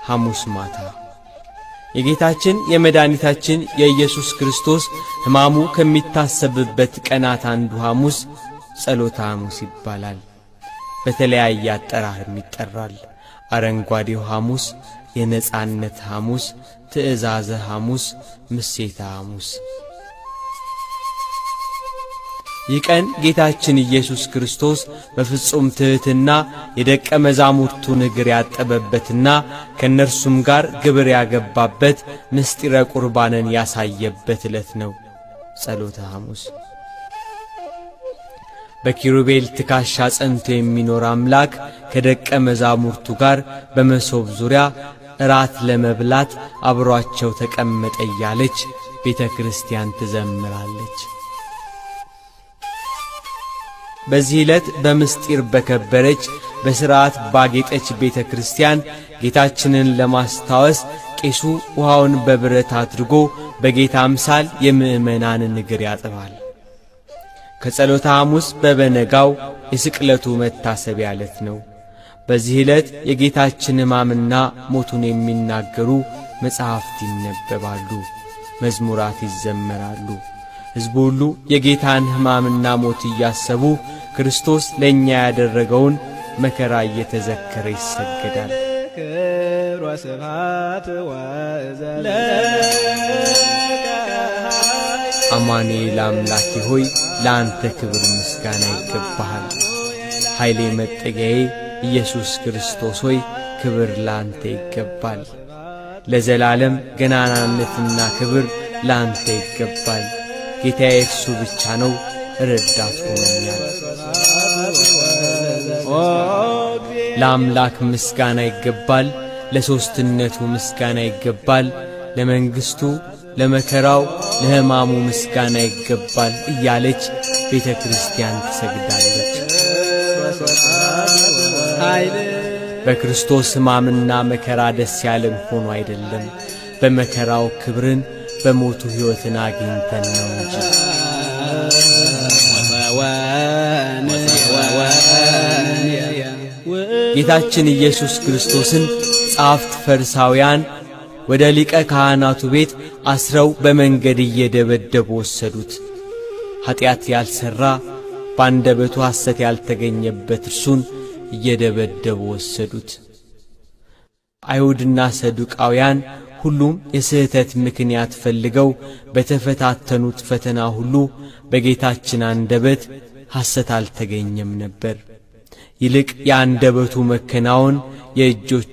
ሐሙስ ማታ። የጌታችን የመድኃኒታችን የኢየሱስ ክርስቶስ ሕማሙ ከሚታሰብበት ቀናት አንዱ ሐሙስ ጸሎተ ሐሙስ ይባላል። በተለያየ አጠራርም ይጠራል። አረንጓዴው ሐሙስ፣ የነጻነት ሐሙስ፣ ትእዛዘ ሐሙስ፣ ምሴተ ሐሙስ። ይህ ቀን ጌታችን ኢየሱስ ክርስቶስ በፍጹም ትሕትና የደቀ መዛሙርቱን እግር ያጠበበትና ከእነርሱም ጋር ግብር ያገባበት ምስጢረ ቁርባንን ያሳየበት ዕለት ነው። ጸሎተ ሐሙስ። በኪሩቤል ትከሻ ጸንቶ የሚኖር አምላክ ከደቀ መዛሙርቱ ጋር በመሶብ ዙሪያ እራት ለመብላት አብሮአቸው ተቀመጠ እያለች ቤተ ክርስቲያን ትዘምራለች። በዚህ ዕለት በምስጢር በከበረች በሥርዓት ባጌጠች ቤተ ክርስቲያን ጌታችንን ለማስታወስ ቄሱ ውሃውን በብረት አድርጎ በጌታ አምሳል የምእመናንን እግር ያጥባል። ከጸሎተ ሐሙስ በበነጋው የስቅለቱ መታሰቢያ ዕለት ነው። በዚህ ዕለት የጌታችን ሕማምና ሞቱን የሚናገሩ መጻሕፍት ይነበባሉ፣ መዝሙራት ይዘመራሉ። ሕዝቡ ሁሉ የጌታን ሕማምና ሞት እያሰቡ ክርስቶስ ለእኛ ያደረገውን መከራ እየተዘከረ ይሰገዳል። አማኑኤል አምላኬ ሆይ ለአንተ ክብር ምስጋና ይገባሃል። ኃይሌ መጠጊያዬ ኢየሱስ ክርስቶስ ሆይ ክብር ለአንተ ይገባል። ለዘላለም ገናናነትና ክብር ለአንተ ይገባል። ጌታዬ እርሱ ብቻ ነው፣ ረዳት ሆኖኛል። ለአምላክ ምስጋና ይገባል፣ ለሦስትነቱ ምስጋና ይገባል፣ ለመንግሥቱ፣ ለመከራው፣ ለሕማሙ ምስጋና ይገባል እያለች ቤተ ክርስቲያን ትሰግዳለች። በክርስቶስ ሕማምና መከራ ደስ ያለን ሆኖ አይደለም፣ በመከራው ክብርን በሞቱ ሕይወትን አግኝተን ነው እንጂ። ጌታችን ኢየሱስ ክርስቶስን ጻፍት ፈሪሳውያን ወደ ሊቀ ካህናቱ ቤት አስረው በመንገድ እየደበደቡ ወሰዱት። ኀጢአት ያልሠራ ባንደበቱ ሐሰት ያልተገኘበት እርሱን እየደበደቡ ወሰዱት። አይሁድና ሰዱቃውያን ሁሉም የስህተት ምክንያት ፈልገው በተፈታተኑት ፈተና ሁሉ በጌታችን አንደበት ሐሰት አልተገኘም ነበር። ይልቅ የአንደበቱ መከናወን የእጆች